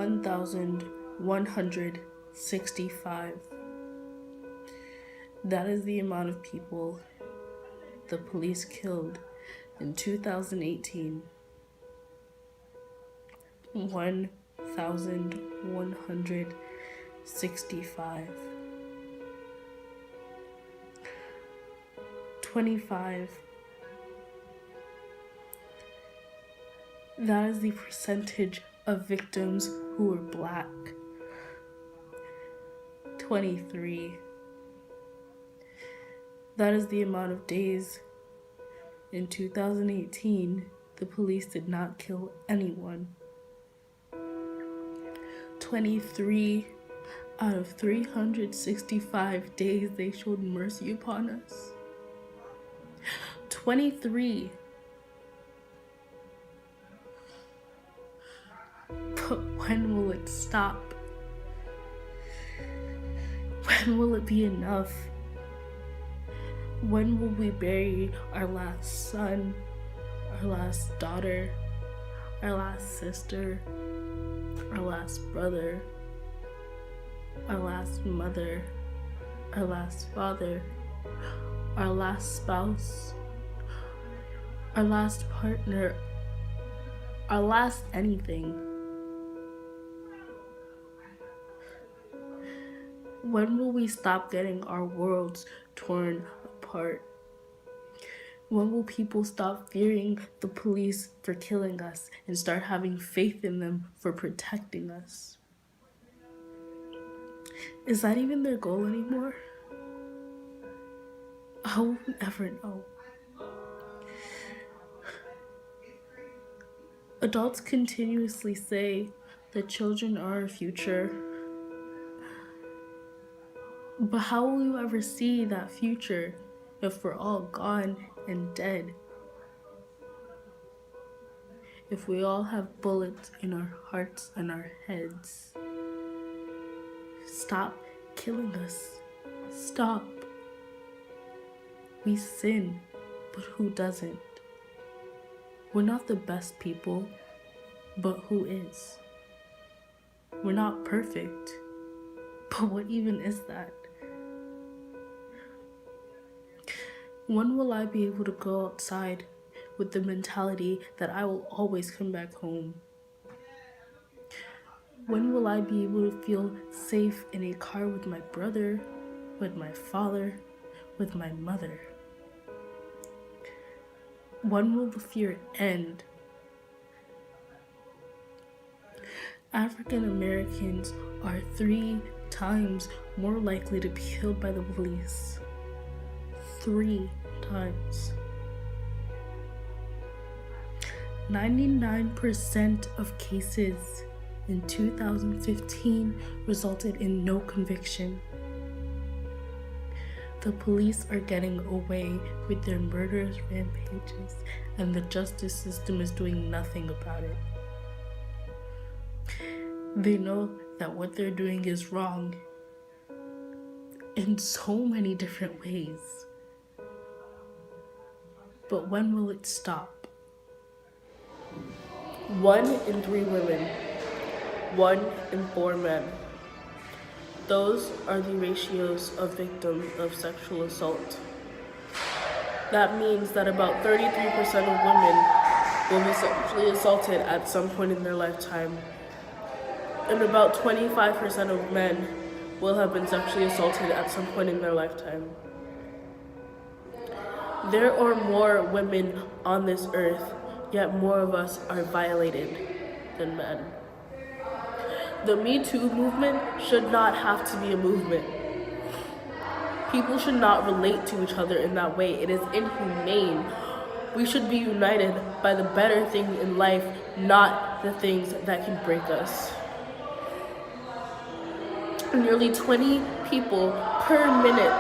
1,165. That is the amount of people the police killed in 2018. 1,165. 25. That is the percentage of victims who were Black. 23. That is the amount of days in 2018 the police did not kill anyone. 23 out of 365 days they showed mercy upon us. 23. But when will it stop? When will it be enough? When will we bury our last son, our last daughter, our last sister, our last brother, our last mother, our last father, our last spouse, our last partner, our last anything? When will we stop getting our worlds torn apart? When will people stop fearing the police for killing us and start having faith in them for protecting us? Is that even their goal anymore? How will we ever know? Adults continuously say that children are our future. But how will you ever see that future if we're all gone and dead? If we all have bullets in our hearts and our heads? Stop killing us. Stop. We sin, but who doesn't? We're not the best people, but who is? We're not perfect, but what even is that? When will I be able to go outside with the mentality that I will always come back home? When will I be able to feel safe in a car with my brother, with my father, with my mother? When will the fear end? African Americans are 3 times more likely to be killed by the police. 3 times. 99% of cases in 2015 resulted in no conviction. The police are getting away with their murderous rampages, and the justice system is doing nothing about it. They know that what they're doing is wrong in so many different ways. But when will it stop? 1 in 3 women, 1 in 4 men. Those are the ratios of victims of sexual assault. That means that about 33% of women will be sexually assaulted at some point in their lifetime. And about 25% of men will have been sexually assaulted at some point in their lifetime. There are more women on this earth, yet more of us are violated than men. The Me Too movement should not have to be a movement. People should not relate to each other in that way. It is inhumane. We should be united by the better things in life, not the things that can break us. Nearly 20 people per minute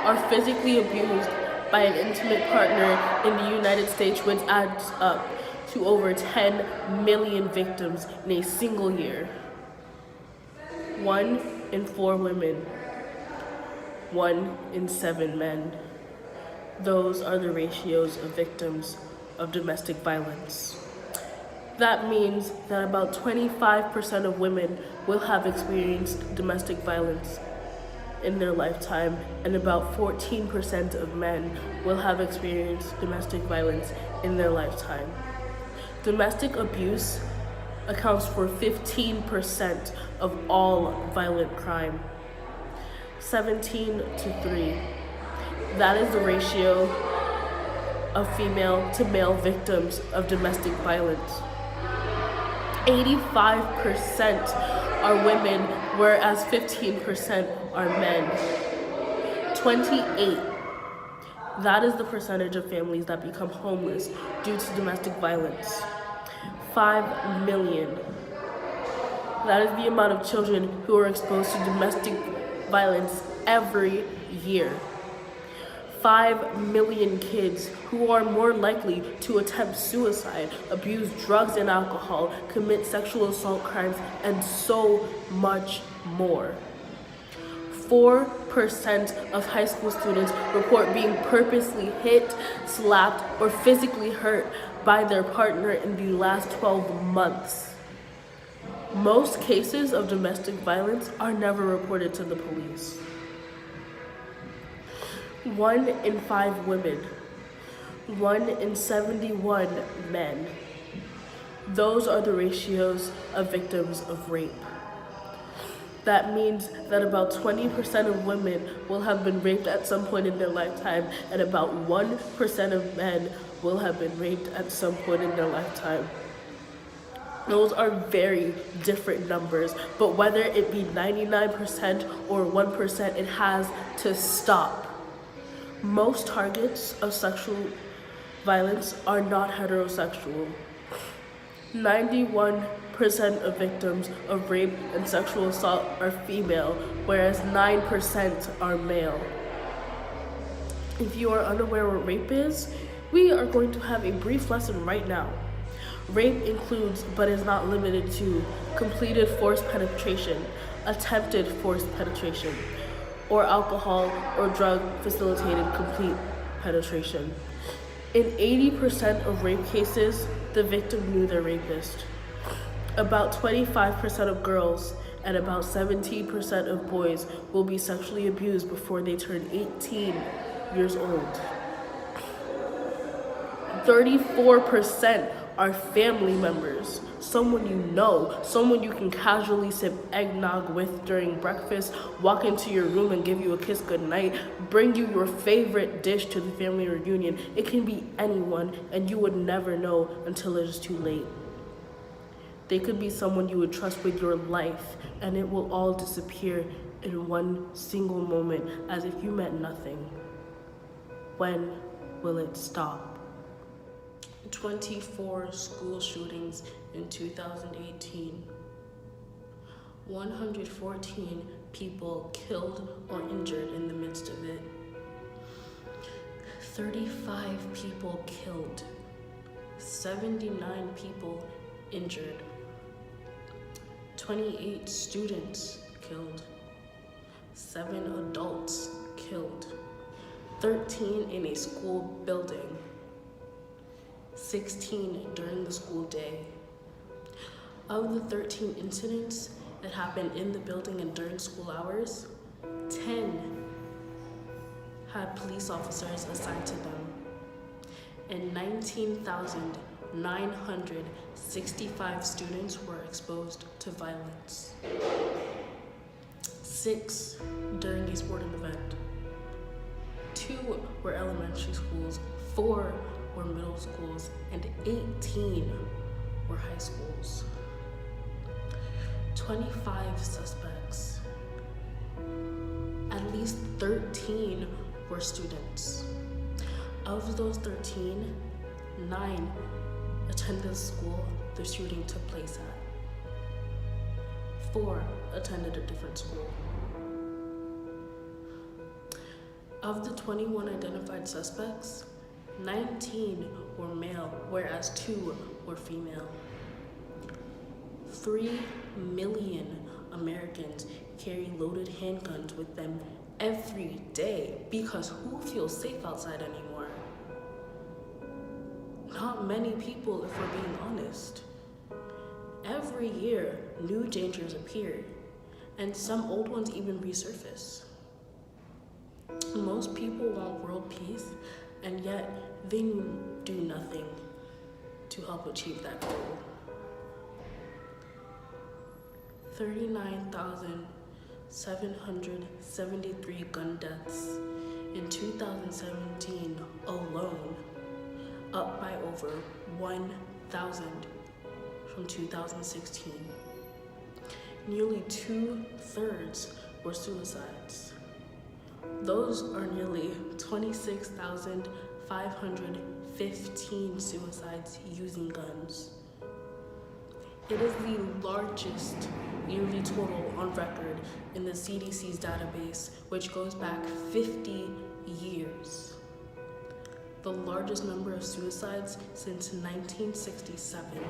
are physically abused by an intimate partner in the United States, which adds up to over 10 million victims in a single year. 1 in 4 women, 1 in 7 men. Those are the ratios of victims of domestic violence. That means that about 25% of women will have experienced domestic violence in their lifetime, and about 14% of men will have experienced domestic violence in their lifetime. Domestic abuse accounts for 15% of all violent crime. 17 to 3. That is the ratio of female to male victims of domestic violence. 85% are women, whereas 15% are men. 28. That is the percentage of families that become homeless due to domestic violence. 5 million. That is the amount of children who are exposed to domestic violence every year. 5 million kids who are more likely to attempt suicide, abuse drugs and alcohol, commit sexual assault crimes, and so much more. 4% of high school students report being purposely hit, slapped, or physically hurt by their partner in the last 12 months. Most cases of domestic violence are never reported to the police. 1 in 5 women, 1 in 71 men. Those are the ratios of victims of rape. That means that about 20% of women will have been raped at some point in their lifetime, and about 1% of men will have been raped at some point in their lifetime. Those are very different numbers, but whether it be 99% or 1%, it has to stop. Most targets of sexual violence are not heterosexual. 91% of victims of rape and sexual assault are female, whereas 9% are male. If you are unaware what rape is, we are going to have a brief lesson right now. Rape includes, but is not limited to, completed forced penetration, attempted forced penetration, or alcohol or drug facilitated complete penetration. In 80% of rape cases, the victim knew their rapist. About 25% of girls and about 17% of boys will be sexually abused before they turn 18 years old. 34% are family members, someone you know, someone you can casually sip eggnog with during breakfast, walk into your room and give you a kiss goodnight, bring you your favorite dish to the family reunion. It can be anyone, and you would never know until it is too late. They could be someone you would trust with your life, and it will all disappear in one single moment, as if you meant nothing. When will it stop? 24 school shootings in 2018. 114 people killed or injured in the midst of it. 35 people killed. 79 people injured. 28 students killed. 7 adults killed. 13 in a school building. 16 during the school day. Of the 13 incidents that happened in the building and during school hours, 10 had police officers assigned to them, and 19,965 students were exposed to violence. 6 during a sporting event. 2 were elementary schools, 4 were middle schools, and 18 were high schools. 25 suspects. At least 13 were students. Of those 13, 9 attended the school the shooting took place at. 4 attended a different school. Of the 21 identified suspects, 19 were male, whereas 2 were female. 3 million Americans carry loaded handguns with them every day, because who feels safe outside anymore? Not many people, if we're being honest. every year, new dangers appear, and some old ones even resurface. Most people want world peace, and yet they do nothing to help achieve that goal. 39,773 gun deaths in 2017 alone, up by over 1,000 from 2016. Nearly 2/3 were suicides. Those are nearly 26,515 suicides using guns. It is the largest yearly total on record in the CDC's database, which goes back 50 years. The largest number of suicides since 1967.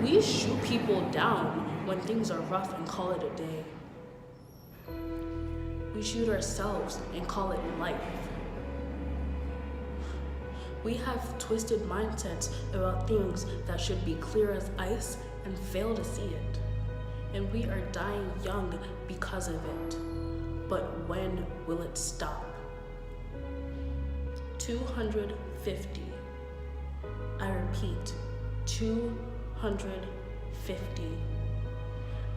We shoot people down when things are rough and call it a day. We shoot ourselves and call it life. We have twisted mindsets about things that should be clear as ice and fail to see it. And we are dying young because of it. But when will it stop? 250. I repeat, 250.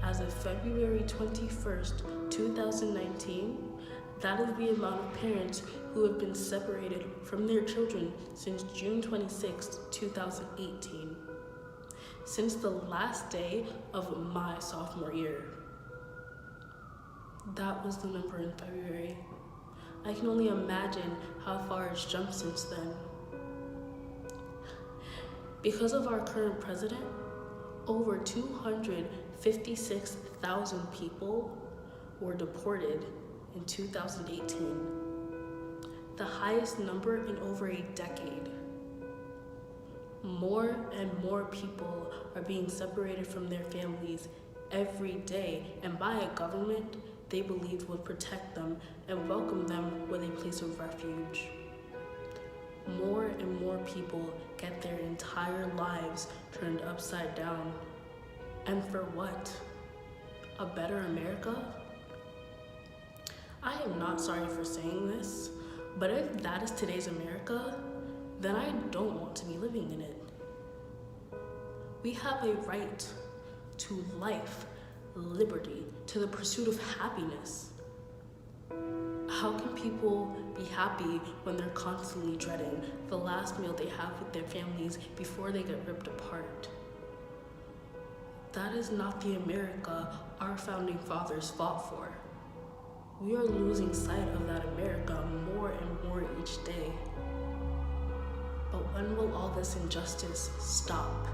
As of February 21st, 2019, that is the amount of parents who have been separated from their children since June 26, 2018. Since the last day of my sophomore year. That was the number in February. I can only imagine how far it's jumped since then. Because of our current president, over 256,000 people were deported in 2018, the highest number in over a decade. More and more people are being separated from their families every day, and by a government they believed would protect them and welcome them with a place of refuge. More and more people get their entire lives turned upside down. And for what? A better America? I am not sorry for saying this, but if that is today's America, then I don't want to be living in it. We have a right to life, liberty, to the pursuit of happiness. How can people be happy when they're constantly dreading the last meal they have with their families before they get ripped apart? That is not the America our founding fathers fought for. We are losing sight of that America more and more each day. But when will all this injustice stop?